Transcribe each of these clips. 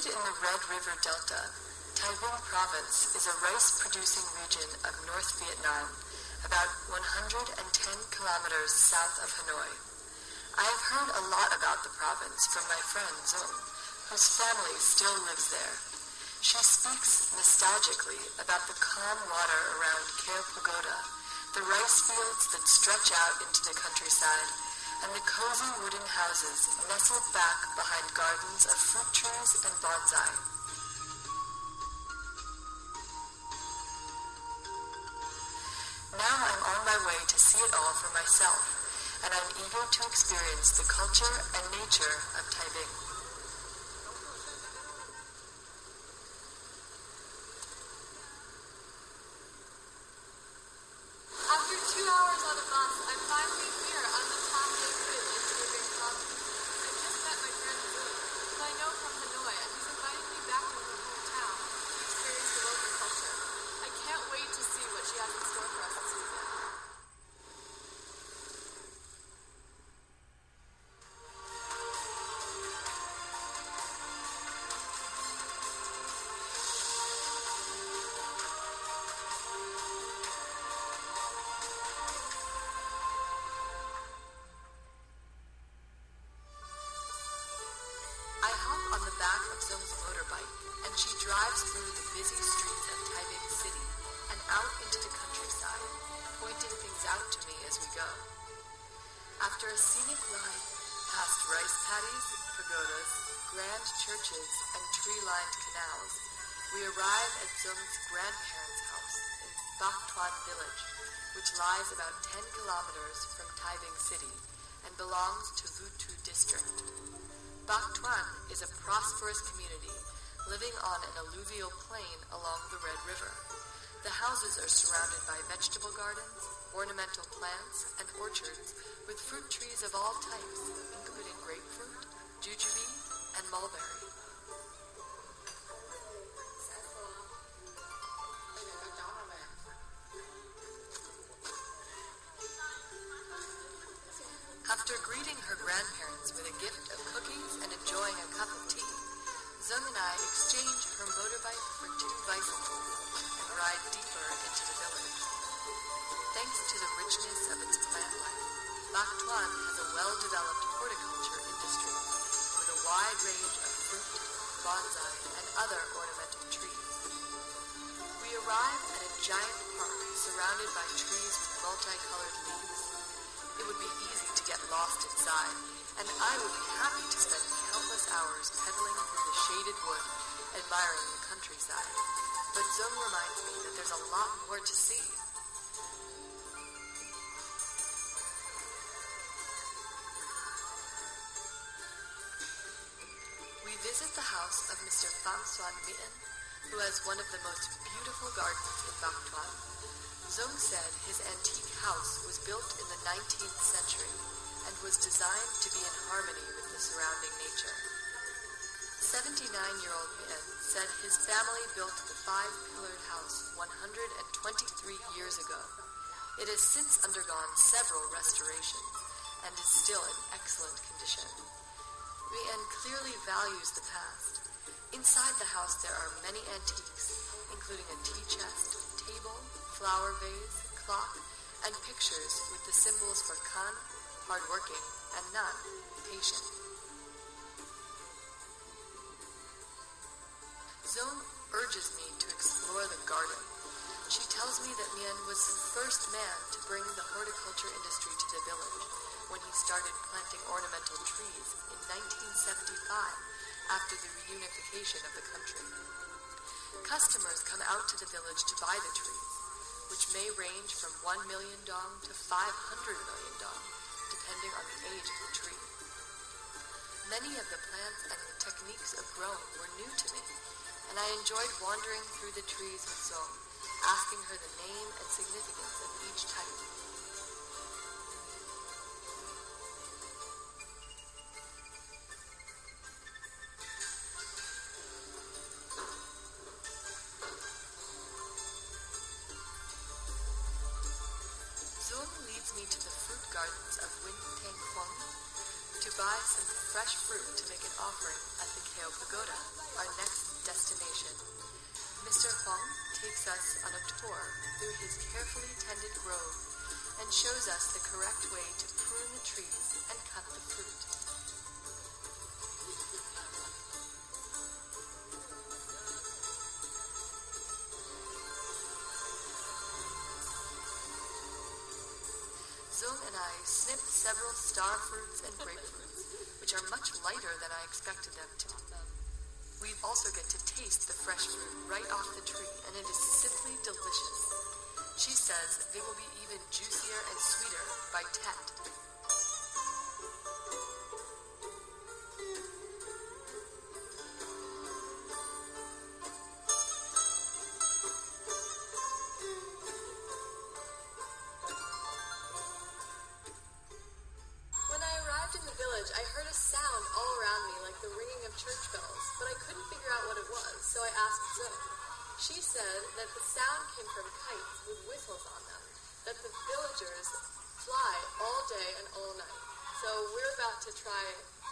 Located in the Red River Delta, Thái Bình Province is a rice-producing region of North Vietnam, about 110 kilometers south of Hanoi. I have heard a lot about the province from my friend Dung, whose family still lives there. She speaks nostalgically about the calm water around Care Pagoda, the rice fields that stretch out into the countryside, and the cozy wooden houses nestled back behind gardens of fruit trees and bonsai. Now I'm on my way to see it all for myself, and I'm eager to experience the culture and nature of Thái Bình. After 2 hours on a bus, I'm finally here on the top of the bridge in Thái Bình Province. I just met my friend Zoom, who I know from Hanoi, and he's invited me back to her hometown to experience the local culture. I can't wait to see what she has in store for us this weekend. She drives through the busy streets of Thái Bình City and out into the countryside, pointing things out to me as we go. After a scenic ride past rice paddies, pagodas, grand churches, and tree-lined canals, we arrive at Zung's grandparents' house in Bách Thuận village, which lies about 10 kilometers from Thái Bình City and belongs to Vu district. Bách Thuận is a prosperous community living on an alluvial plain along the Red River. The houses are surrounded by vegetable gardens, ornamental plants, and orchards with fruit trees of all types, including grapefruit, jujube, and mulberry. After greeting her grandparents with a gift of cookies and enjoying a cup of tea, Zung and I exchange her motorbike for 2 bicycles and ride deeper into the village. Thanks to the richness of its plant life, Bách Thuận has a well-developed horticulture industry with a wide range of fruit, bonsai, and other ornamental trees. We arrive at a giant park surrounded by trees with multicolored leaves. It would be easy to get lost inside, and I would be happy to spend countless hours pedaling through the shaded wood, admiring the countryside. But Zung reminds me that there's a lot more to see. We visit the house of Mr. Pham Xuan Mitten, who has one of the most beautiful gardens in Bách Thuận. Zung said his antique house was built in the 19th century and was designed to be in harmony with the surrounding nature. 79-year-old Mitten said his family built the 5-pillared house 123 years ago. It has since undergone several restorations and is still in excellent condition. Mitten clearly values the past. Inside the house there are many antiques, including a tea chest, table, flower vase, clock, and pictures with the symbols for Khan, hardworking, and Nan, patient. Zung urges me to explore the garden. She tells me that Mien was the first man to bring the horticulture industry to the village when he started planting ornamental trees in 1975 after the reunification of the country. Customers come out to the village to buy the trees, which may range from 1 million dong to 500 million dong, depending on the age of the tree. Many of the plants and the techniques of growing were new to me, and I enjoyed wandering through the trees with Zong, asking her the name and significance of each type. Zong leads me to the fruit gardens of Win Teng Huang. to buy some fresh fruit to make an offering at the Keo Pagoda, our next destination. Mr. Hong takes us on a tour through his carefully tended grove and shows us the correct way to prune the trees and cut the fruit. Zung and I snipped several star fruits and grapefruits, which are much lighter than I expected them to be. We also get to taste the fresh fruit right off the tree, and it is simply delicious. She says they will be even juicier and sweeter by Tet. When I arrived in the village, I heard a sound all around me like the ringing of church bells, but I couldn't figure out what it was, so I asked Zoe. She said that the sound came from kites with whistles on them, that the villagers fly all day and all night. So we're about to try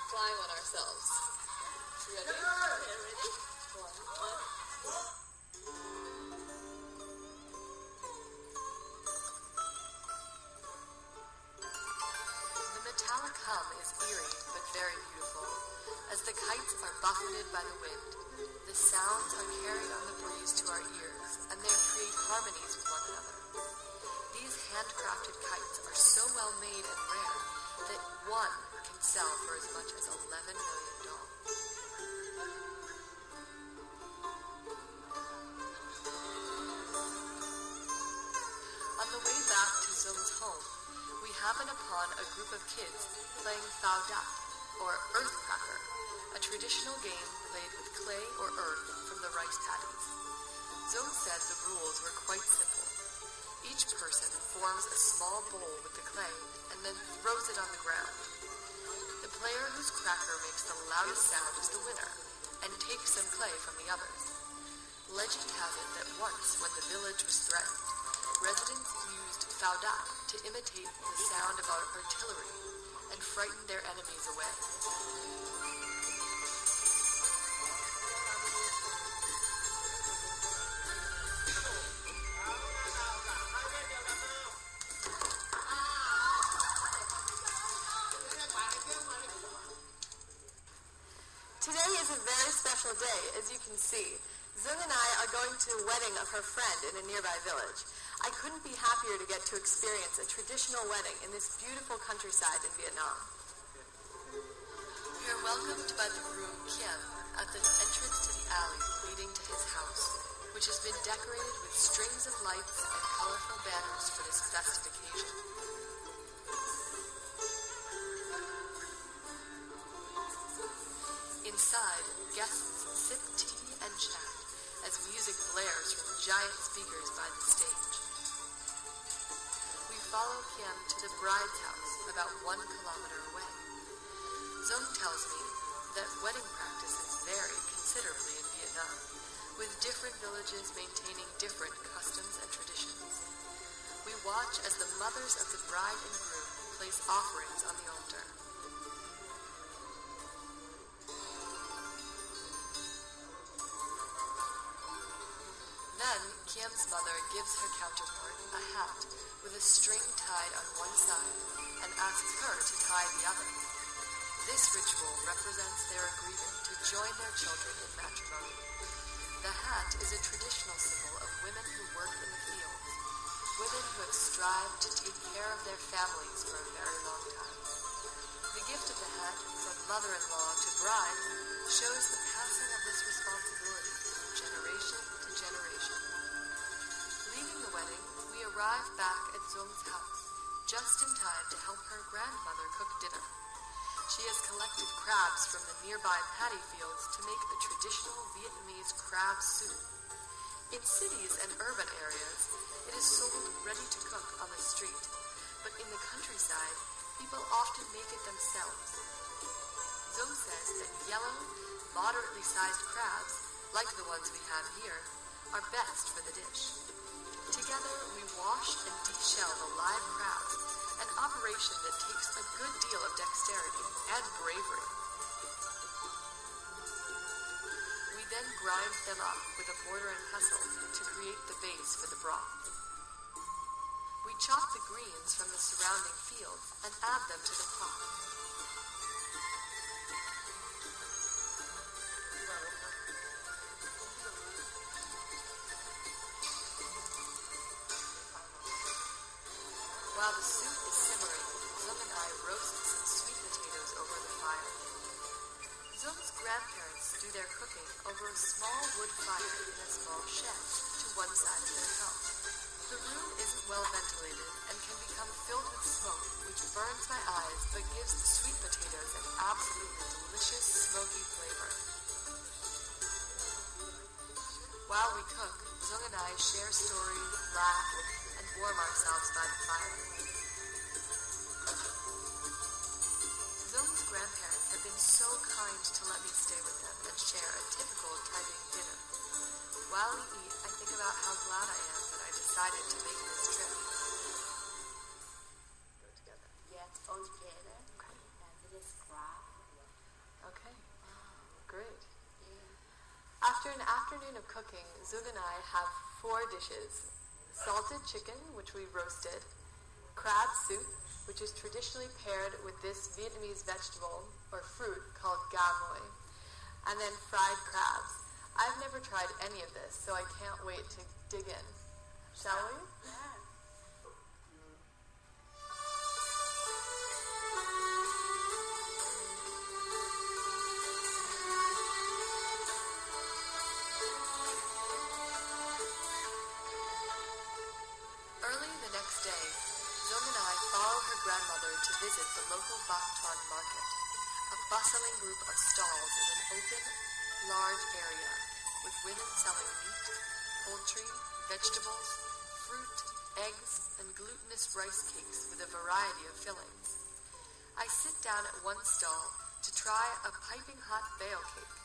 flying one ourselves. Ready? Ready? One. The metallic hum is eerie but very beautiful, as the kites are buffeted by the wind. The sounds are carried on the breeze to our ears, and they create harmonies with one another. These handcrafted kites are so well made and rare that one can sell for as much as $11 million. On the way back to Zung's home, we happen upon a group of kids playing Phao Dat, or earth cracker, a traditional game played with clay or earth from the rice paddies. Zung said the rules were quite simple. Each person forms a small bowl with the clay and then throws it on the ground. The player whose cracker makes the loudest sound is the winner and takes some clay from the others. Legend has it that once, when the village was threatened, residents used Phao Dat to imitate the sound of our artillery and frighten their enemies away. Today is a very special day, as you can see. Zung and I are going to a wedding of her friend in a nearby village. I couldn't be happier to get to experience a traditional wedding in this beautiful countryside in Vietnam. We are welcomed by the groom Kim at the entrance to the alley leading to his house, which has been decorated with strings of lights and colorful banners for this festive occasion. Inside, guests sip tea and chat as music blares from giant speakers by the stage. We follow Kim to the bride's house about 1 kilometer away. Zung tells me that wedding practices vary considerably in Vietnam, with different villages maintaining different customs and traditions. We watch as the mothers of the bride and groom place offerings on the altar. Then, Kim's mother gives her counterpart a hat with a string tied on one side and asks her to tie the other. This ritual represents their agreement to join their children in matrimony. The hat is a traditional symbol of women who work in the fields, women who have strived to take care of their families for a very long time. The gift of the hat from mother-in-law to bride shows the passing of this responsibility from generation to generation. Leaving the wedding, we arrive back at Zung's house, just in time to help her grandmother cook dinner. She has collected crabs from the nearby paddy fields to make a traditional Vietnamese crab soup. In cities and urban areas, it is sold ready to cook on the street, but in the countryside, people often make it themselves. Zung says that yellow, moderately sized crabs, like the ones we have here, are best for the dish. Together, we wash and deshell the live crabs, an operation that takes a good deal of dexterity and bravery. We then grind them up with a mortar and pestle to create the base for the broth. We chop the greens from the surrounding fields and add them to the pot. While the soup is simmering, Zung and I roast some sweet potatoes over the fire. Zung's grandparents do their cooking over a small wood fire in a small shed to one side of their house. The room isn't well ventilated and can become filled with smoke, which burns my eyes but gives the sweet potatoes an absolutely delicious smoky flavor. While we cook, Zung and I share stories, laugh, and warm ourselves by the fire. Zung's grandparents have been so kind to let me stay with them and share a typical Taiping dinner. While we eat, I think about how glad I am that I decided to make this trip. Go together. Yes, all together. Okay. And this graph. Okay. Great. Yeah. After an afternoon of cooking, Zung and I have 4 dishes. Salted chicken, which we roasted, crab soup, which is traditionally paired with this Vietnamese vegetable or fruit called gà moi, and then fried crabs. I've never tried any of this, so I can't wait to dig in. Shall we? Yeah. Early the next day, Zung and I follow her grandmother to visit the local Bách Thuận market, a bustling group of stalls in an open, large area with women selling meat, poultry, vegetables, fruit, eggs, and glutinous rice cakes with a variety of fillings. I sit down at one stall to try a piping hot bao cake,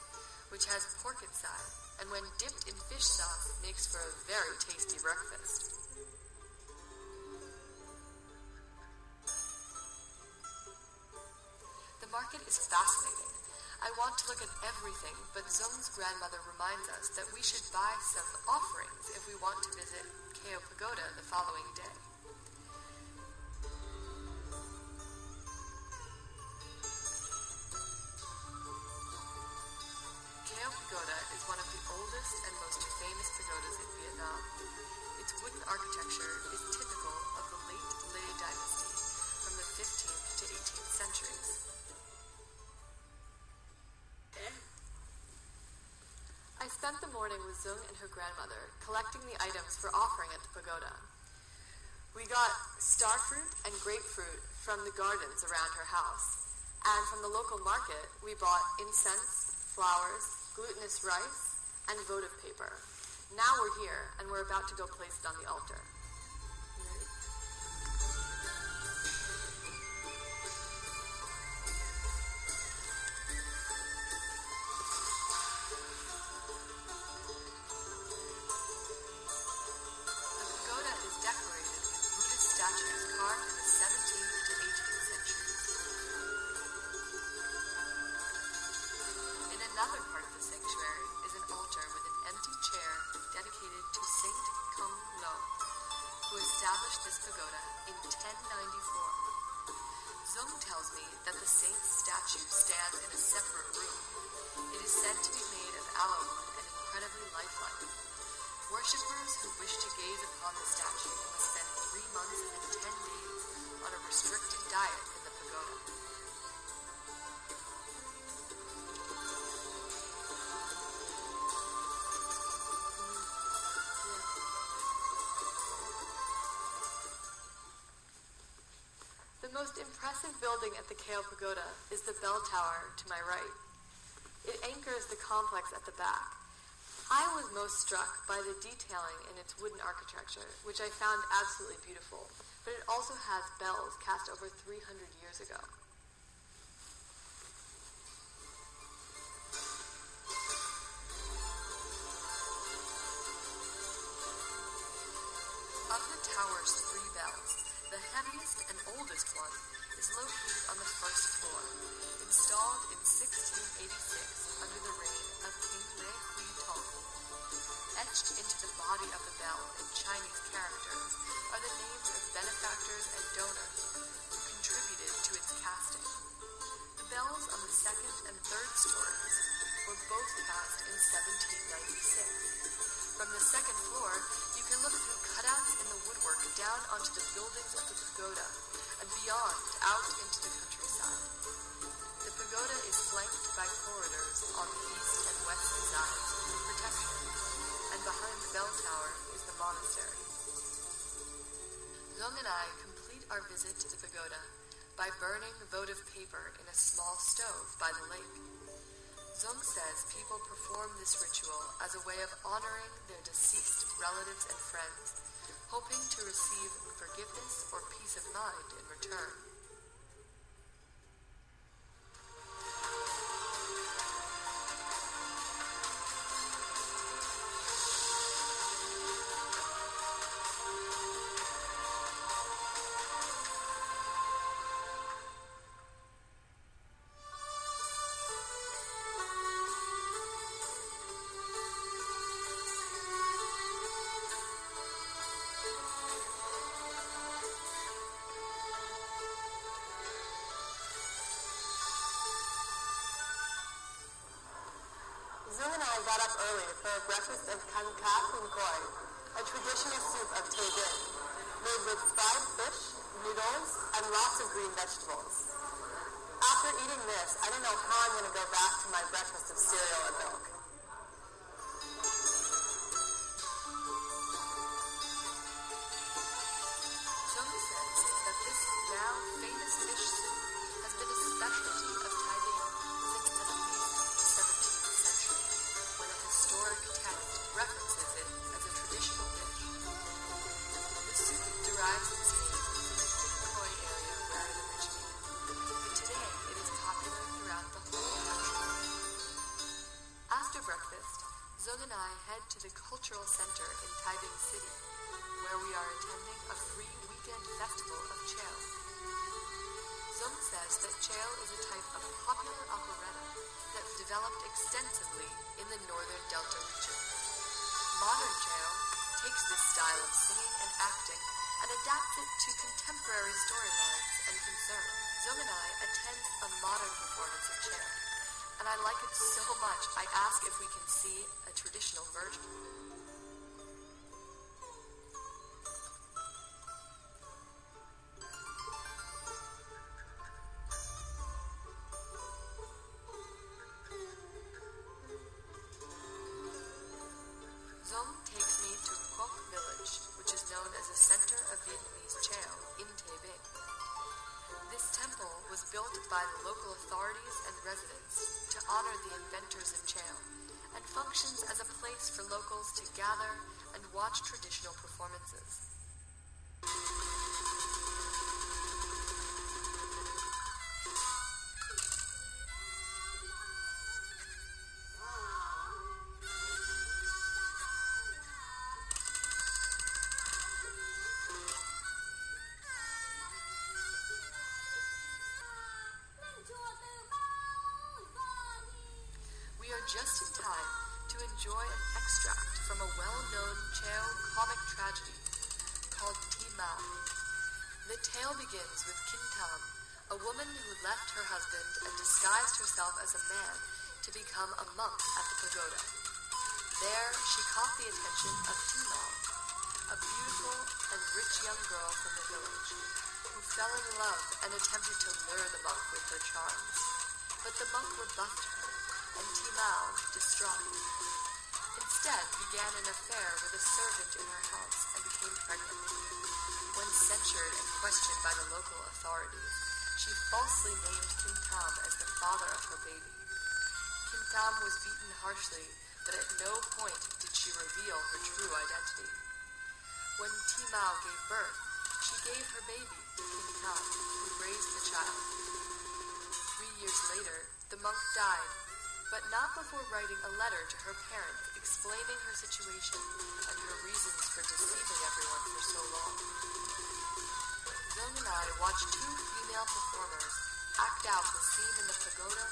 which has pork inside, and when dipped in fish sauce, makes for a very tasty breakfast. The market is fascinating. I want to look at everything, but Zung's grandmother reminds us that we should buy some offerings if we want to visit Keo Pagoda the following day. Keo Pagoda is one of the oldest and most famous pagodas in Vietnam. Its wooden architecture is typical of the late Lê dynasty from the 15th to 18th centuries. I spent the morning with Zung and her grandmother, collecting the items for offering at the pagoda. We got starfruit and grapefruit from the gardens around her house, and from the local market, we bought incense, flowers, glutinous rice, and votive paper. Now we're here, and we're about to go place it on the altar. You ready? Statues carved in the 17th to 18th centuries. In another part of the sanctuary is an altar with an empty chair dedicated to Saint Kung Lo, who established this pagoda in 1094. Zung tells me that the saint's statue stands in a separate room. It is said to be made of aloe wood and incredibly lifelike. Worshippers who wish to gaze upon the statue must spend 3 months and 10 days on a restricted diet in the pagoda. The most impressive building at the Keo Pagoda is the bell tower to my right. It anchors the complex at the back. I was most struck by the detailing in its wooden architecture, which I found absolutely beautiful, but it also has bells cast over 300 years ago. Of the tower's 3 bells, the heaviest and oldest one is located on the first floor. It installed in 1686 under the reign of King Tong. Etched into the body of the bell in Chinese characters are the names of benefactors and donors who contributed to its casting. The bells on the second and third stories were both cast in 1796. From the second floor, you can look through cutouts in the woodwork down onto the buildings of the pagoda and beyond out into the countryside. The pagoda is flanked by corridors on the east and west sides for protection, and behind the bell tower is the monastery. Zong and I complete our visit to the pagoda by burning votive paper in a small stove by the lake. Zong says people perform this ritual as a way of honoring their deceased relatives and friends, hoping to receive forgiveness or peace of mind in return. Zung and I got up early for a breakfast of and quay, a traditional soup of Thái made with fried fish, noodles, and lots of green vegetables. After eating this, I don't know how I'm going to go back to my breakfast of cereal and milk. Zung says that this now famous fish soup has been a specialty of Thái Bình since at least the 17th century, when a historic text references it as a traditional dish. The soup derives its name from the Khoi area where it originated, but today it is popular throughout the whole country. After breakfast, Zung and I head to the cultural center in Taiping City, where we are attending a free weekend festival of Cheo. Zung says that Cheo is a type of popular operetta that developed extensively in the northern Delta region. Modern Cheo takes this style of singing and acting and adapts it to contemporary storylines and concerns. Zung and I attend a modern performance of Cheo, and I like it so much I ask if we can see a traditional version. Zong takes me to Quoc village, which is known as a center of Vietnamese Cheo in Taiping. This temple was built by the local authorities and residents to honor the inventors of Cheo, and functions as a place for locals to gather and watch traditional performances. We are just in time to enjoy an extract from a well-known Cheo comic tragedy called Thi Mao. The tale begins with Kin Tam, a woman who left her husband and disguised herself as a man to become a monk at the pagoda. There, she caught the attention of Thi Mao, a beautiful and rich young girl from the village, who fell in love and attempted to lure the monk with her charms. But the monk rebuffed her, and Thi Mao, distraught, instead began an affair with a servant in her house and became pregnant. When censured and questioned by the local authorities, she falsely named Kim Tam as the father of her baby. Kim Tam was beaten harshly, but at no point did she reveal her true identity. When Thi Mao gave birth, she gave her baby to Kim Tam, who raised the child. 3 years later, the monk died, but not before writing a letter to her parents explaining her situation and her reasons for deceiving everyone for so long. Zong and I watched 2 female performers act out the scene in the pagoda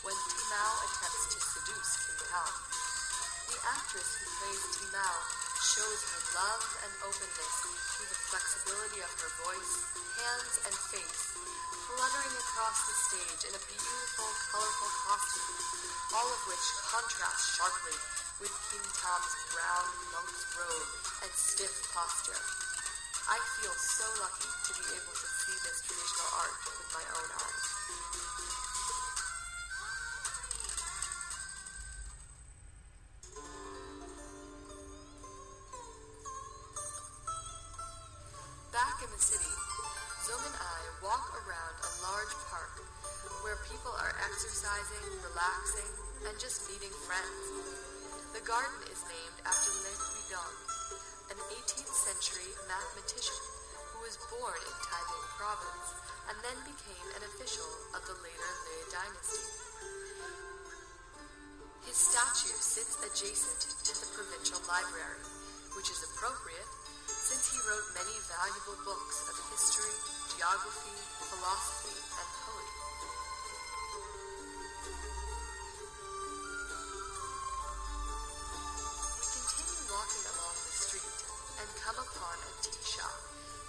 when Timao attempts to seduce King Tom. The actress who plays Timao shows her love and openness through the flexibility of her voice, hands, and face, fluttering across the stage in a beautiful, colorful costume, all of which contrast sharply with King Tom's brown monk's robe and stiff posture. I feel so lucky to be able to see this traditional art with my own eyes. Back in the city, Zong and I walk around a large park where people are exercising, relaxing, and just meeting friends. The garden is named after Le Guidon, an 18th century mathematician who was born in Taiping province and then became an official of the later Le dynasty. His statue sits adjacent to the provincial library, which is appropriate since he wrote many valuable books of history, geography, philosophy, and poetry. We continue walking along the street and come upon a tea shop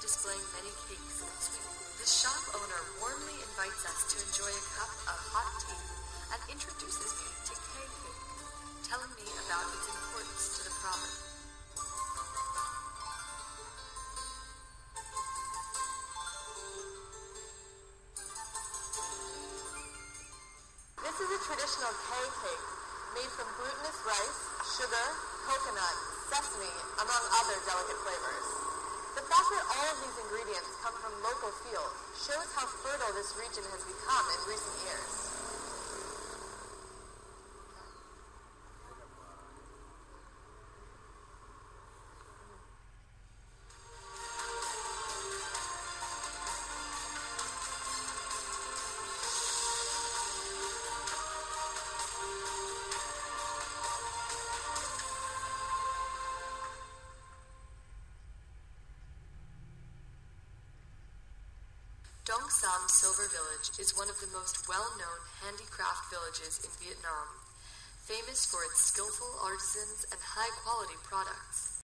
displaying many cakes and sweets. The shop owner warmly invites us to enjoy a cup of hot tea and introduces me to K cake, telling me about its importance to the province. This is a traditional K cake made from glutinous rice, sugar, coconut, sesame, among other delicate flavors. The fact that all of these ingredients come from local fields shows how fertile this region has become in recent years. Dong Sam Silver Village is one of the most well-known handicraft villages in Vietnam, famous for its skillful artisans and high-quality products.